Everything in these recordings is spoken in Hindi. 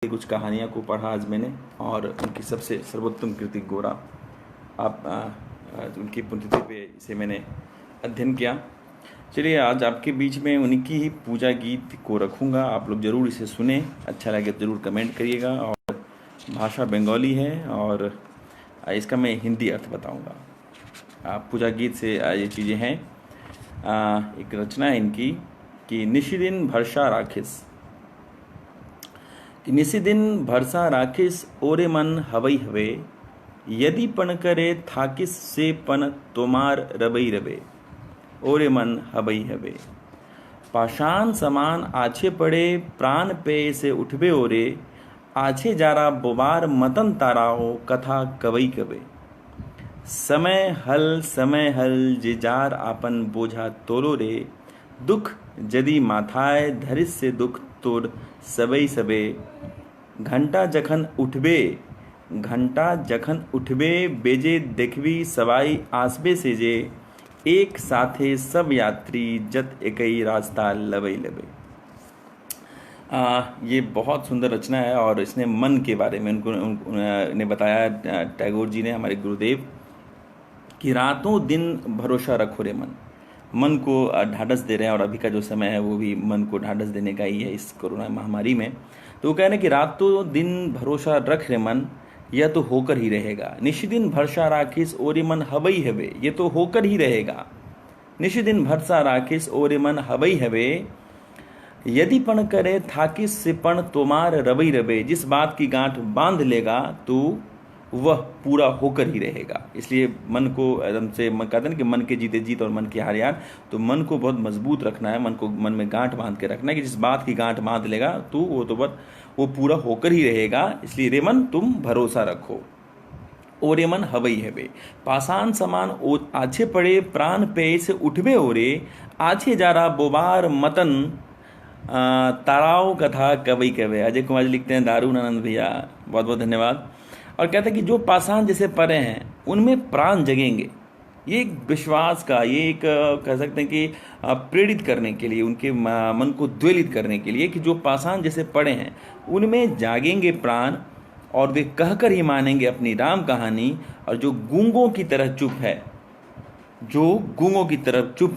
कुछ कहानियाँ को पढ़ा आज मैंने और उनकी सबसे सर्वोत्तम कृति गोरा आप उनकी पुण्यतिथि पे इसे मैंने अध्ययन किया। चलिए आज आपके बीच में उनकी ही पूजा गीत को रखूँगा। आप लोग ज़रूर इसे सुने, अच्छा लगे तो ज़रूर कमेंट करिएगा। और भाषा बंगाली है और इसका मैं हिंदी अर्थ बताऊँगा। पूजा गीत से ये चीज़ें हैं। एक रचना है इनकी कि निशिदिन भरसा राखिस, कि निशिदिन भरसा राखिस ओरे मन हवई हवे, यदि पण करे थाकिस से पन तोमार रबई रबे, ओरे मन हवई हवे। पाषाण समान आछे पड़े प्राण पे से उठबे ओरे, आछे जारा बोबार मतन ताराओ कथा कवई कबे। समय हल जे जार आपन बोझा तोलो रे, दुख जदि माथाय धरिस से दुख तोड़ सबई सबे। घंटा जखन उठबे बेजे देखबी सवाई आसबे से जे, एक साथे सब यात्री जत एकई रास्ता लबई लबे। ये बहुत सुंदर रचना है और इसने मन के बारे में उन्हें बताया टैगोर जी ने, हमारे गुरुदेव, कि रातों दिन भरोसा रखो रे मन को ढाढ़स दे रहे हैं। और अभी का जो समय है वो भी मन को ढाढ़स देने का ही है इस कोरोना महामारी में। तो वो कह रहे हैं कि रातों दिन भरोसा रख रे मन, यह तो होकर ही रहेगा। निशिदिन भरसा राखिस ओरे मन हवई हवे, ये तो होकर ही रहेगा। निशिदिन भरसा राखिस ओरे मन हवई हवे, यदि पण करे थाकिस से पण तोमार रबई रबे। जिस बात की गांठ बांध लेगा तो वह पूरा होकर ही रहेगा। इसलिए मन को एकदम से कहते हैं कि मन के जीते जीत और मन की हार यार। तो मन को बहुत मजबूत रखना है, मन में गांठ बांध के रखना है कि जिस बात की गांठ बांध लेगा तो वो पूरा होकर ही रहेगा। इसलिए रे मन तुम भरोसा रखो। ओरे मन हवई हवे, पाषाण समान आछे पड़े प्राण पे से उठबे ओरे, आछे जारा बोबार मतन ताराओ कथा कवई कवे। अजय कुमार जी लिखते हैं, दारुण आनंद भैया बहुत बहुत धन्यवाद। और कहते हैं कि जो पाषाण जैसे परे हैं उनमें प्राण जगेंगे। ये एक विश्वास का, ये एक कह सकते हैं कि प्रेरित करने के लिए, उनके मन को द्वेलित करने के लिए कि जो पाषाण जैसे पड़े हैं उनमें जागेंगे प्राण और वे कहकर ही मानेंगे अपनी राम कहानी। और जो गूंगों की तरह चुप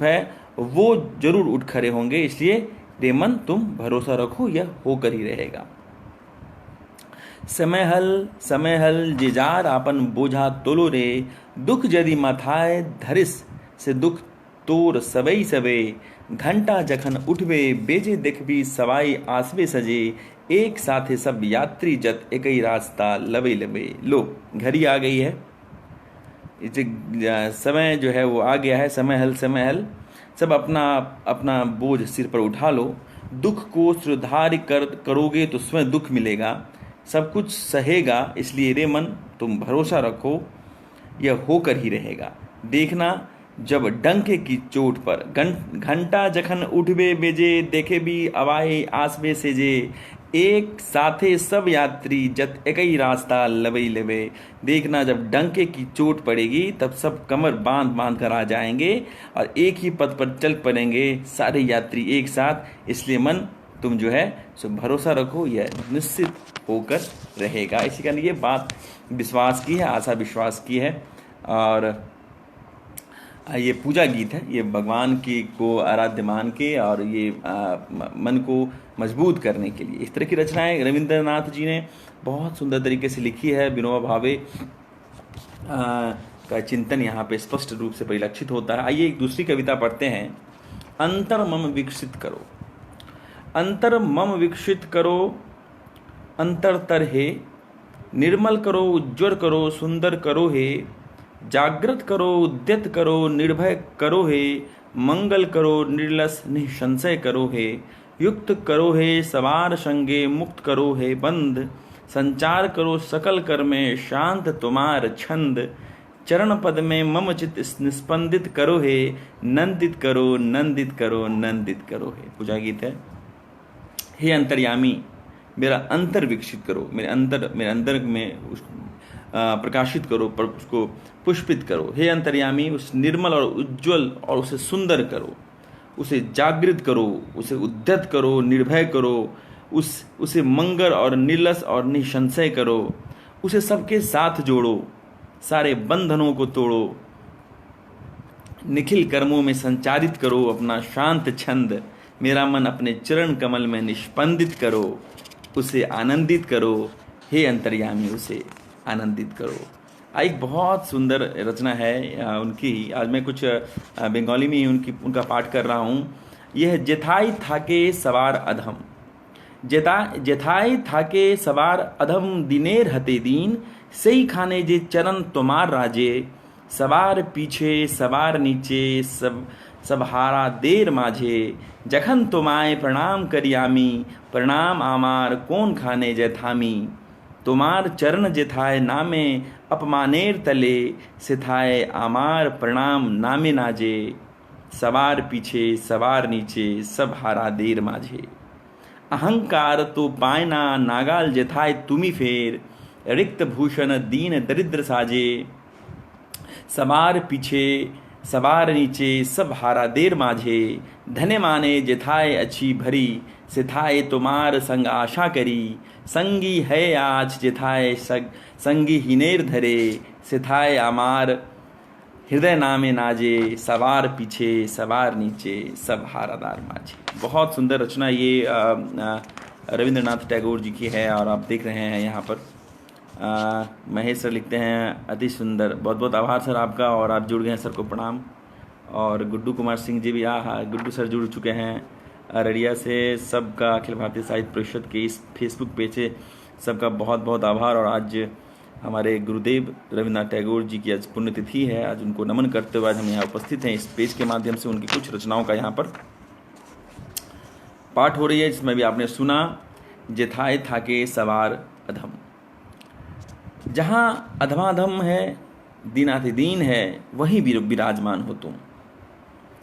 है वो जरूर उठ खड़े होंगे। इसलिए रे मन तुम भरोसा रखो, यह होकर ही रहेगा। समय हल जिजार आपन बोझा तोलो रे, दुख जदि माथाय धरिस से दुख तोर सबई सबे। घंटा जखन उठबे बेजे देखबी सवाई आसबे सजे, एक साथे सब यात्री जत एकई रास्ता लबे लबे। लो घड़ी आ गई है, इसे समय जो है वो आ गया है। समय हल सब अपना बोझ सिर पर उठा लो। दुख को स्वीकार करोगे तो स्वयं दुख मिलेगा, सब कुछ सहेगा। इसलिए रे मन तुम भरोसा रखो, यह होकर ही रहेगा। देखना जब डंके की चोट पर घंटा जखन उठबे बेजे, देखे भी अवाई आसबे से जे, एक साथे सब यात्री जत एकई रास्ता लबई लबे। देखना जब डंके की चोट पड़ेगी तब सब कमर बांध कर आ जाएंगे और एक ही पथ पर चल पड़ेंगे सारे यात्री एक साथ। इसलिए मन तुम जो है सो भरोसा रखो, यह निश्चित होकर रहेगा। इसी कारण ये बात विश्वास की है, आशा विश्वास की है। और ये पूजा गीत है, ये भगवान की को आराध्य मान के और ये मन को मजबूत करने के लिए इस तरह की रचनाएं रविंद्रनाथ जी ने बहुत सुंदर तरीके से लिखी है। विनोबा भावे का चिंतन यहाँ पे स्पष्ट रूप से परिलक्षित होता है। आइए एक दूसरी कविता पढ़ते हैं। अंतर मम विकसित करो, अंतर मम विकसित करो, अंतरतर हे। निर्मल करो, उज्ज्वल करो, सुंदर करो हे। जागृत करो, उद्यत करो, निर्भय करो हे। मंगल करो, निर्लस निसंशय करो हे। युक्त करो हे सवार संगे, मुक्त करो हे बंद। संचार करो सकल कर में, शांत तुम्हार छंद। चरण पद में मम चित निस्पंदित करो हे। नंदित करो, नंदित करो, नंदित करो हे। पूजा गीत है। हे अंतर्यामी, मेरा अंतर विकसित करो, मेरे अंदर में प्रकाशित करो, पर उसको पुष्पित करो। हे अंतर्यामी, उस निर्मल और उज्ज्वल और उसे सुंदर करो, उसे जागृत करो, उसे उद्यत करो, निर्भय करो, उसे मंगल और निर्लस और निसंशय करो, उसे सबके साथ जोड़ो, सारे बंधनों को तोड़ो, निखिल कर्मों में संचारित करो अपना शांत छंद, मेरा मन अपने चरण कमल में निष्पंदित करो, उसे आनंदित करो, हे अंतर्यामी उसे आनंदित करो। एक बहुत सुंदर रचना है उनकी। आज मैं कुछ बंगाली में ही उनका पाठ कर रहा हूँ। यह जेथाई थाके सवार अधम, जेथाई थाके सवार अधम दिनेर हते दीन, सही खाने जे चरण तुम्हार राजे, सवार पीछे सवार नीचे सब हारा देर माझे, जखन तुमाय प्रणाम करियामी, प्रणाम आमार कौन खाने जैथामी, तुम्हार चरण जेथाय नामे अपमानेर तले, सिथाए आमार प्रणाम नामे नाजे, सवार पीछे सवार नीचे सब हारा देर माझे, अहंकार तो पायना नागाल जेथाय तुमी फेर, रिक्त भूषण दीन दरिद्र साजे, सवार पीछे सवार नीचे सब हारा देर माझे, धने माने जेथाय अच्छी भरी, सिथाए तुम्हार संग आशा करी, संगी है आज जेथाय संगी हिनेर धरे, सिथाए आमार हृदय नामे नाजे, सवार पीछे सवार नीचे सब हारादार माझे। बहुत सुंदर रचना ये रविंद्रनाथ टैगोर जी की है और आप देख रहे हैं यहाँ पर महेश सर लिखते हैं अति सुंदर। बहुत बहुत आभार सर आपका, और आप जुड़ गए हैं, सर को प्रणाम। और गुड्डू कुमार सिंह जी भी गुड्डू सर जुड़ चुके हैं अररिया से। सबका अखिल भारतीय साहित्य परिषद के इस फेसबुक पेज से सबका बहुत बहुत आभार। और आज हमारे गुरुदेव रविन्द्रनाथ टैगोर जी की आज पुण्यतिथि है, आज उनको नमन करते हुए आज हम यहाँ उपस्थित हैं। इस पेज के माध्यम से उनकी कुछ रचनाओं का यहाँ पर पाठ हो रही है, जिसमें भी आपने सुना जेथाए थाके सवार अधम। जहाँ अधमाधम है, दीनातिदीन है, वहीं विराजमान हो तुम,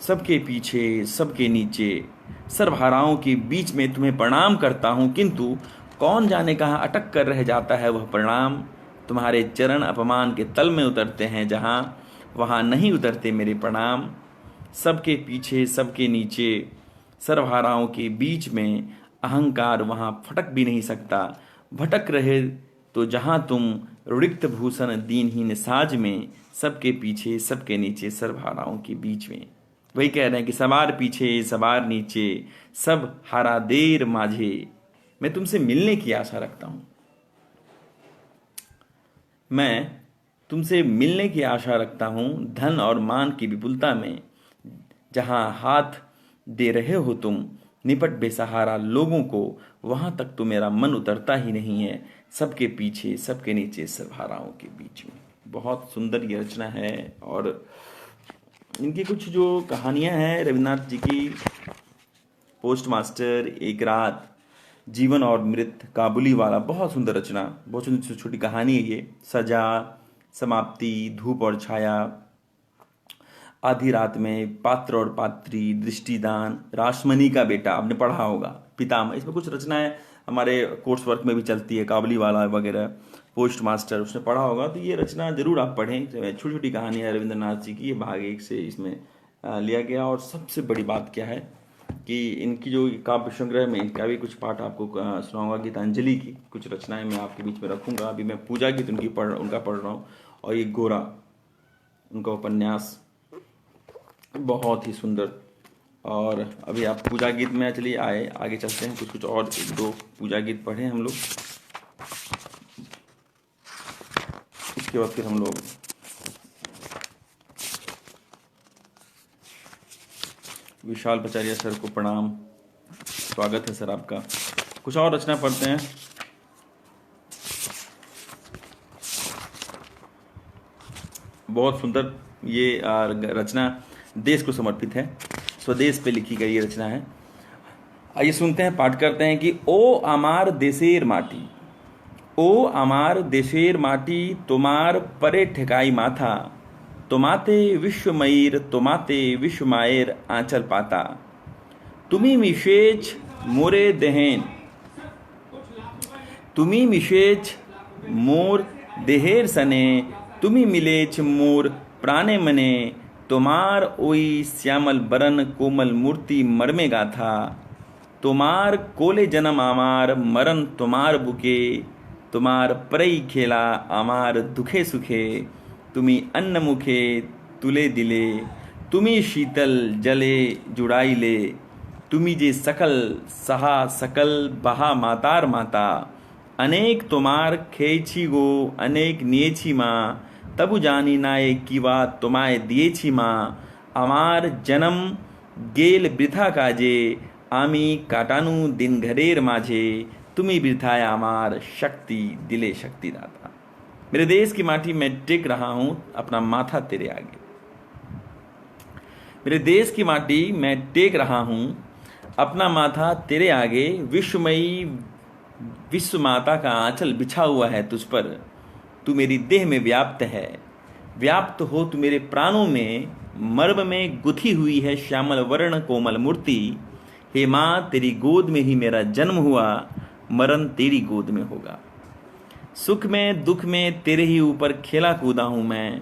सबके पीछे सबके नीचे सर्वहाराओं के बीच में तुम्हें प्रणाम करता हूँ, किंतु कौन जाने कहाँ अटक कर रह जाता है वह प्रणाम, तुम्हारे चरण अपमान के तल में उतरते हैं जहाँ, वहाँ नहीं उतरते मेरे प्रणाम। सबके पीछे सबके नीचे सर्वहाराओं के बीच में अहंकार वहाँ फटक भी नहीं सकता, भटक रहे तो जहाँ तुम रुड़िक्त भूषण दीनहीन साज में, सबके पीछे सबके नीचे सर्वहाराओं के बीच में। वही कह रहे हैं कि सवार पीछे सवार नीचे सब हारा देर माझे, मैं तुमसे मिलने की आशा रखता हूँ, मैं तुमसे मिलने की आशा रखता हूँ धन और मान की विपुलता में, जहाँ हाथ दे रहे हो तुम निपट बेसहारा लोगों को, वहाँ तक तो मेरा मन उतरता ही नहीं है, सबके पीछे सबके नीचे सर्वहाराओं के बीच में। बहुत सुंदर ये रचना है। और इनकी कुछ जो कहानियाँ हैं रविन्द्रनाथ जी की, पोस्ट मास्टर, एक रात, जीवन और मृत, काबुली वाला, बहुत सुंदर रचना, बहुत सुंदर छोटी कहानी है ये। सजा, समाप्ति, धूप और छाया, आधी रात में, पात्र और पात्री, दृष्टिदान, रासमणी का बेटा, आपने पढ़ा होगा, पितामह, इसमें कुछ रचनाएं हमारे कोर्स वर्क में भी चलती है, काबुली वाला वगैरह, पोस्ट मास्टर, उसने पढ़ा होगा, तो ये रचना जरूर आप पढ़ें। छोटी छोटी कहानियाँ रविंद्रनाथ जी की, ये भाग 1 से इसमें लिया गया। और सबसे बड़ी बात क्या है कि इनकी जो काव्य संग्रह में इनका भी कुछ पाठ आपको सुनाऊंगा। गीतांजलि की कुछ रचनाएं मैं आपके बीच में रखूंगा। अभी मैं पूजा गीत उनका पढ़ रहा हूँ, और ये गोरा, उनका उपन्यास बहुत ही सुंदर। और अभी आप पूजा गीत में चलिए आगे चलते हैं, कुछ और 1-2 पूजा गीत पढ़ें हम लोग, उसके बाद फिर हम लोग विशाल पचारिया सर को प्रणाम, स्वागत है सर आपका। कुछ और रचना पढ़ते हैं। बहुत सुंदर ये रचना देश को समर्पित है, स्वदेश पे लिखी गई ये रचना है। आइए सुनते हैं, पाठ करते हैं कि ओ आमार देशेर माटी, ओ आमार देशेर माटी, तुम्हार परे ठेकाई माथा, तुम्हाते विश्वमयीर तुम्हाते विश्वमायर आंचल पाता, तुम्ही मिशेच मोरे देहेन, तुम्ही मिशेच मोर देहेर सने, तुम्ही मिलेच मोर प्राणे मने, तुम्हार ओई श्यामल बरन कोमल मूर्ति मर्मे गाथा, तुम्हार कोले जन्म आमार मरण तुम्हार बुके, तुम्हार परई खेला आमार दुखे सुखे, तुम्ही अन्न मुखे तुले दिले, तुम्ही शीतल जले जुड़ाइले, तुम्ही जे सकल सहा सकल बहा मातार माता, अनेक तुम्हार खेची गो अनेक नियेची माँ, तबु जानी नाये किवा तुम्हाए दिएची माँ, अमार जन्म गेल बृथा काजे, आमी काटानू दिन घरेर माझे, तुम्ही बृथाया अमार शक्ति दिले शक्ति दाता। मेरे देश की माटी में टेक रहा हूं अपना माथा तेरे आगे। मेरे देश की माटी मैं टेक रहा हूं अपना माथा तेरे आगे। विश्वमयी विश्व माता का आंचल बिछा हुआ है तुझ पर, तू मेरी देह में व्याप्त है, व्याप्त हो तू मेरे प्राणों में, मर्म में गुथी हुई है श्यामल वर्ण कोमल मूर्ति। हे माँ तेरी गोद में ही मेरा जन्म हुआ, मरण तेरी गोद में होगा। सुख में दुख में तेरे ही ऊपर खेला कूदा हूँ मैं,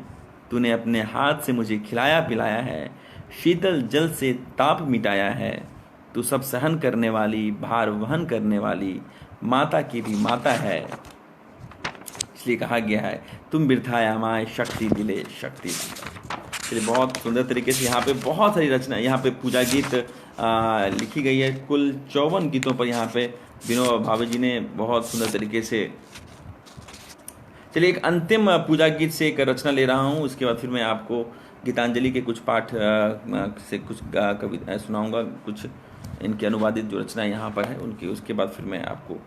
तूने अपने हाथ से मुझे खिलाया पिलाया है, शीतल जल से ताप मिटाया है। तू सब सहन करने वाली, भार वहन करने वाली, माता की भी माता है, इसलिए कहा गया है तुम बिरथाया माए शक्ति दिले शक्ति। चलिए बहुत सुंदर तरीके से यहाँ पे बहुत सारी रचना, यहाँ पे पूजा गीत लिखी गई है। कुल 54 गीतों पर यहाँ पे विनोबा भावे जी ने बहुत सुंदर तरीके से। चलिए एक अंतिम पूजा गीत से एक रचना ले रहा हूँ, उसके बाद फिर मैं आपको गीतांजलि के कुछ पाठ से कुछ कविता सुनाऊंगा, कुछ इनके अनुवादित जो रचना यहाँ पर है उनकी, उसके बाद फिर मैं आपको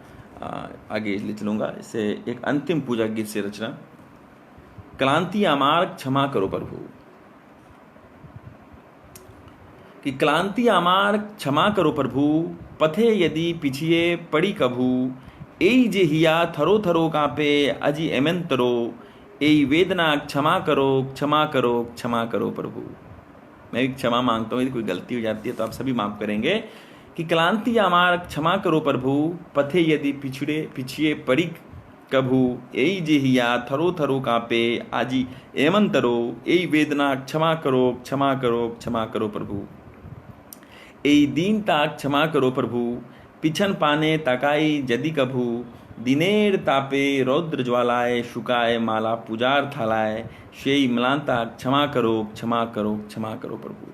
आगे ले चलूँगा। इससे एक अंतिम पूजा गीत से रचना। क्लांति आमार क्षमा करो प्रभु, कि क्लांति आमार क्षमा करो प्रभु, पथे यदि पिछिए पड़ी कभू, एई जे हिया थरो थरो कापे अजी एमंतरो, एई वेदना क्षमा करो क्षमा करो क्षमा करो प्रभु। मैं भी क्षमा मांगता हूँ, यदि कोई गलती हो जाती है तो आप सभी माफ करेंगे। कि क्लांति आमार क्षमा करो प्रभु, पथे यदि पिछिए पड़ी कभू, एई जे हिया थरो थरो कापे आजी एमंतरो, एई वेदना क्षमा करो क्षमा करो क्षमा करो प्रभु। एई दीनता क्षमा करो प्रभु, पिछन पाने ताकाई जदि कभू, दिनेर तापे रौद्र ज्वालाए, शुकाए माला पुजार थालाए, शेई मलांता क्षमा करो क्षमा करो क्षमा करो प्रभु।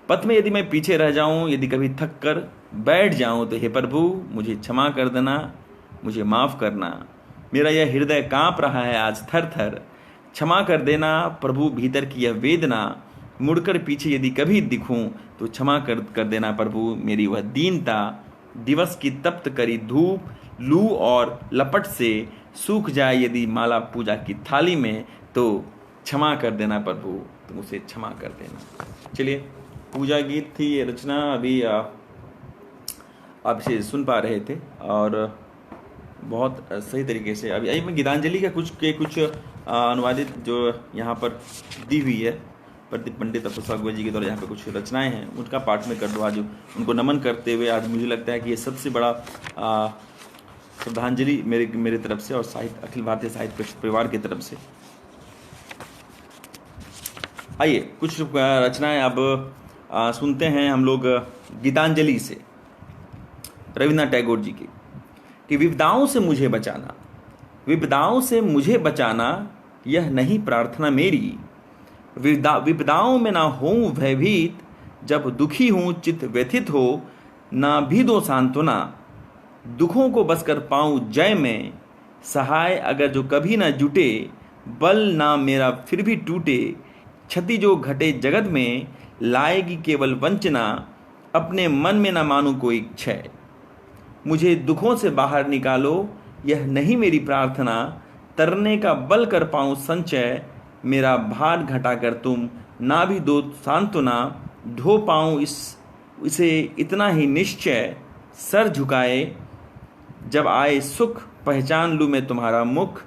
पथ में यदि मैं पीछे रह जाऊं, यदि कभी थक कर बैठ जाऊं, तो हे प्रभु मुझे क्षमा कर देना, मुझे माफ करना। मेरा यह हृदय कांप रहा है आज थर थर, क्षमा कर देना प्रभु भीतर की यह वेदना। मुड़कर पीछे यदि कभी दिखूं तो क्षमा कर देना प्रभु मेरी वह दीनता। दिवस की तप्त करी धूप लू और लपट से सूख जाए यदि माला पूजा की थाली में, तो क्षमा कर देना प्रभु, तुम उसे क्षमा कर देना। चलिए पूजा गीत थी ये रचना, अभी आप इसे सुन पा रहे थे और बहुत सही तरीके से। अभी मैं गीतांजलि का कुछ अनुवादित जो यहाँ पर दी हुई है प्रदीप पंडित पुष्पागवे जी के द्वारा, यहाँ पे कुछ रचनाएं हैं उनका पाठ में कर दो आज उनको नमन करते हुए। आज मुझे लगता है कि ये सबसे बड़ा श्रद्धांजलि मेरे तरफ से और साहित्य अखिल भारतीय साहित्य परिवार की तरफ से। आइए कुछ रचनाएं अब सुनते हैं हम लोग गीतांजलि से रविन्द्रनाथ टैगोर जी की। कि विपदाओं से मुझे बचाना, विपदाओं से मुझे बचाना, यह नहीं प्रार्थना मेरी। विपदाओं में ना होऊं भयभीत, जब दुखी हूं चित्त व्यथित हो, ना भी दो सांत्वना। दुखों को बस कर पाऊं जय में, सहाय अगर जो कभी ना जुटे, बल ना मेरा फिर भी टूटे। क्षति जो घटे जगत में, लाएगी केवल वंचना, अपने मन में ना मानूं कोई क्षय। मुझे दुखों से बाहर निकालो, यह नहीं मेरी प्रार्थना। तरने का बल कर पाऊं संचय, मेरा भार घटा कर तुम ना भी दो सांत्वना। ढो पाऊं इसे इतना ही निश्चय, सर झुकाए जब आए सुख, पहचान लूं मैं तुम्हारा मुख।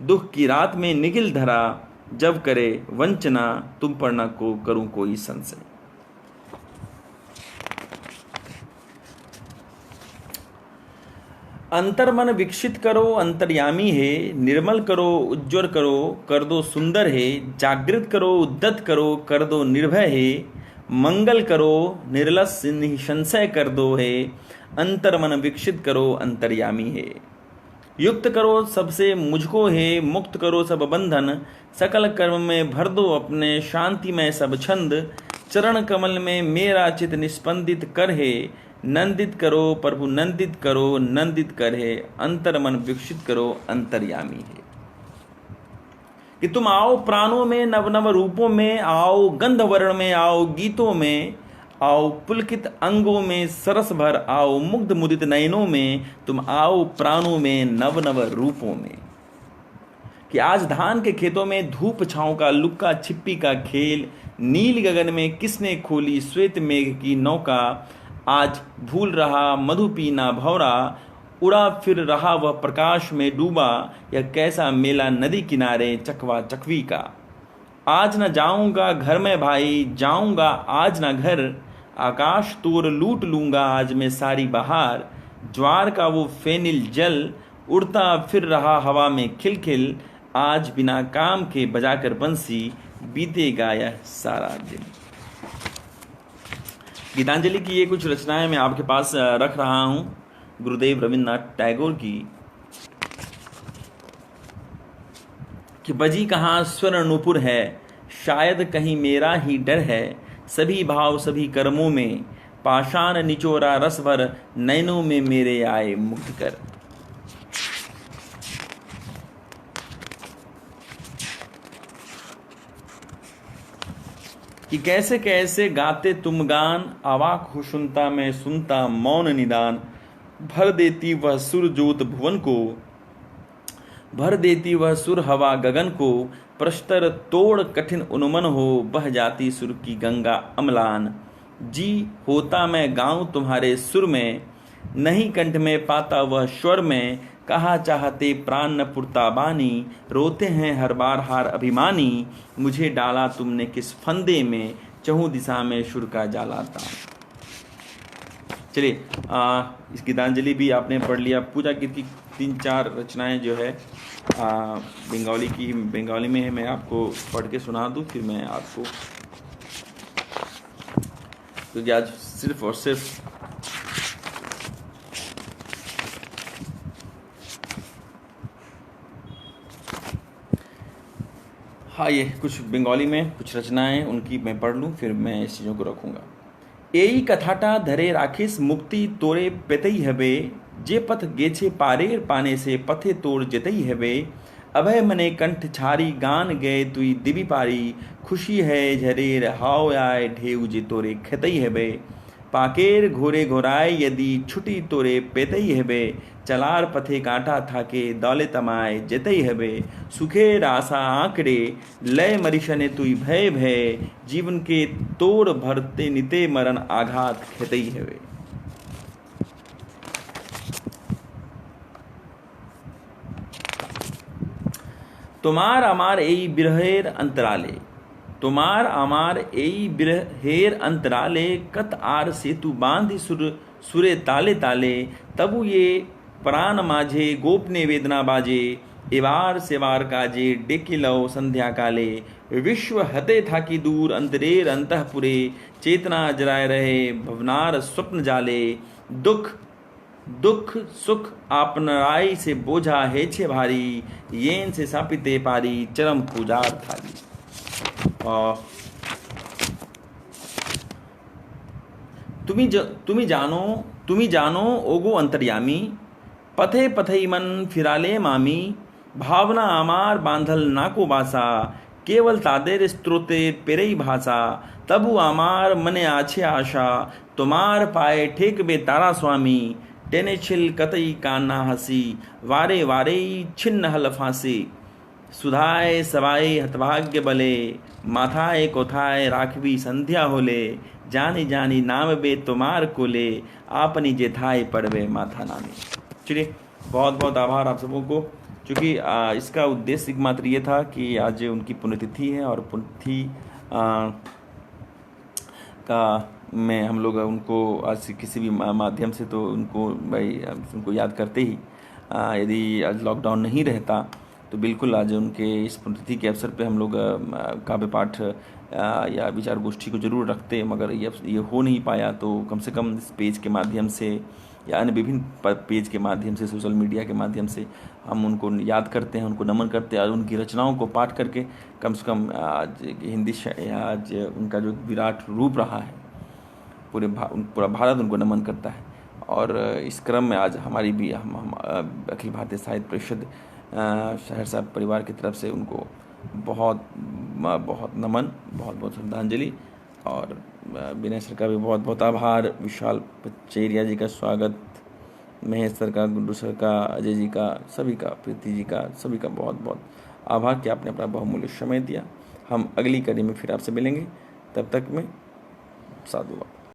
दुख की रात में निगिल धरा, जब करे वंचना, तुम पर न को करूं कोई संशय। अंतर्मन विकसित करो अंतर्यामी है, निर्मल करो उज्ज्वल करो कर दो सुंदर है। जागृत करो उद्दत करो कर दो निर्भय है, मंगल करो निर्लस निसंशय कर दो है, अंतर मन विकसित करो अंतर्यामी है। युक्त करो सबसे मुझको है, मुक्त करो सब बंधन, सकल कर्म में भर दो अपने शांति में सब छंद, चरण कमल में मेरा चित निस्पंदित कर है, नंदित करो प्रभु नंदित करो नंदित कर है, अंतर मन विकसित करो अंतर्यामी है। कि तुम आओ प्राणों में नव नव रूपों में, आओ गंध वर्ण में, आओ गीतों में, आओ पुलकित अंगों में सरस भर, आओ मुग्ध मुदित नयनों में, तुम आओ प्राणों में नव नव रूपों में। कि आज धान के खेतों में धूप छांव का लुक्का छिप्पी का खेल, नील गगन में किसने खोली श्वेत मेघ की नौका, आज भूल रहा मधु पीना भौरा, उड़ा फिर रहा वह प्रकाश में डूबा, यह कैसा मेला नदी किनारे चकवा चकवी का। आज न जाऊंगा घर में भाई, जाऊंगा आज न घर, आकाश तोर लूट लूंगा आज मैं सारी बहार, ज्वार का वो फेनिल जल उड़ता फिर रहा हवा में खिलखिल, आज बिना काम के बजाकर बंसी बीतेगा यह सारा दिन। गीतांजलि की ये कुछ रचनाएं मैं आपके पास रख रहा हूं, गुरुदेव रविन्द्रनाथ टैगोर की। कि बजी कहाँ स्वर नूपुर है, शायद कहीं मेरा ही डर है, सभी भाव सभी कर्मों में, पाषाण निचोरा रस भर, नैनों में मेरे आए मुक्त कर। कि कैसे कैसे गाते तुम गान, अवाक हो सुनता मैं सुनता मौन निदान, भर देती वह सुर जोत भुवन को, भर देती वह सुर हवा गगन को, प्रस्तर तोड़ कठिन उन्मन हो, बह जाती सुर की गंगा अम्लान, जी होता मैं गाऊं तुम्हारे सुर में, नहीं कंठ में पाता वह स्वर में, कहा चाहते प्राण न पुरता बानी, रोते हैं हर बार हार अभिमानी, मुझे डाला तुमने किस फंदे में, चहु दिशा में सुर का जाला था। चलिए इस गीतांजलि भी आपने पढ़ लिया। पूजा गीत की 3-4 रचनाएं जो है बंगाली में है, मैं आपको पढ़ के सुना दूं, फिर मैं आपको, क्योंकि आज सिर्फ और सिर्फ हाँ ये कुछ बंगाली में कुछ रचनाएं उनकी मैं पढ़ लूँ, फिर मैं इस चीज़ों को रखूँगा। एई कथाटा धरे राखिस मुक्ति तोरे पेतई हबे, जे पथ गेछे पारेर पाने से पथे तोड़ जेतई हबे, अभय मने कंठ छारी गान गए तुई दिबी पारी, खुशी है झरेर हाव आए ढेउ जे तोरे खेतई हबे, पाकेर घोरे घोराए यदि छुटी तोरे पेतई हबे, चलार पथे कांटा थाके दौले तमाए जेतई हबे, सुखेर आशा आंकड़े लय मरीशने तुई भय भय, जीवन के तोड़ भरते निते मरण आघात खेतई हबे। तुम्हार अमार एई बिरहेर अंतराले, तुम्हार अमार एई बिरहेर अंतराले, कत आर सेतु बांधि सुरे ताले ताले, तबु ये प्राण माझे गोपने वेदना बाजे, एवार सेवार काजे डेकिलव संध्या काले, विश्व हते था कि दूर अंतरेर अंतःपुरे, चेतना जराए रहे भवनार स्वप्न जाले, दुख दुख सुख आपनराई से बोझा है छे भारी, येन से सापिते पारी चरम पूजार थाली। तुम्ही जानो ओगो अंतर्यामी, पथे पथई मन फिराले मामी, भावना आमार बांधल नाको बासा, केवल तादेर स्त्रोते पेरई भाषा, तबु आमार मने आछे आशा, तुम्हार पाए ठेक बे तारा स्वामी, टेने छिल कतई कान्ना हसी, वारे वारे छिन्न हल फांसी, सुधाए सवाए हतभाग्य बले, माथाए कोथाए राखवी संध्या होले, जानी जानी नाम बे तुम्हार कोले, आपनी जेथाए पड़वे माथा नामी। चलिए बहुत बहुत आभार आप सबों को, क्योंकि इसका उद्देश्य एकमात्र ये था कि आज उनकी पुण्यतिथि है, और पुण्यतिथि का में हम लोग उनको आज किसी भी माध्यम से तो उनको भाई उनको याद करते ही, यदि आज लॉकडाउन नहीं रहता तो बिल्कुल आज उनके इस पुण्यतिथि के अवसर पे हम लोग काव्य पाठ या विचार गोष्ठी को जरूर रखते, मगर ये हो नहीं पाया। तो कम से कम इस पेज के माध्यम से या अन्य विभिन्न पेज के माध्यम से, सोशल मीडिया के माध्यम से हम उनको याद करते हैं, उनको नमन करते हैं, और उनकी रचनाओं को पाठ करके कम से कम आज हिंदी आज उनका जो विराट रूप रहा है, पूरा भारत उनको नमन करता है। और इस क्रम में आज हमारी भी हम अखिल भारतीय साहित्य परिषद सहरसा परिवार की तरफ से उनको बहुत बहुत नमन, बहुत बहुत श्रद्धांजलि, और विनय सर का भी बहुत बहुत आभार, विशाल पचेरिया जी का स्वागत, महेश सर का, गुड्डू सर का, अजय जी का, सभी का, प्रीति जी का, सभी का बहुत बहुत आभार कि आपने अपना बहुमूल्य समय दिया। हम अगली कड़ी में फिर आपसे मिलेंगे, तब तक में साधुवाद।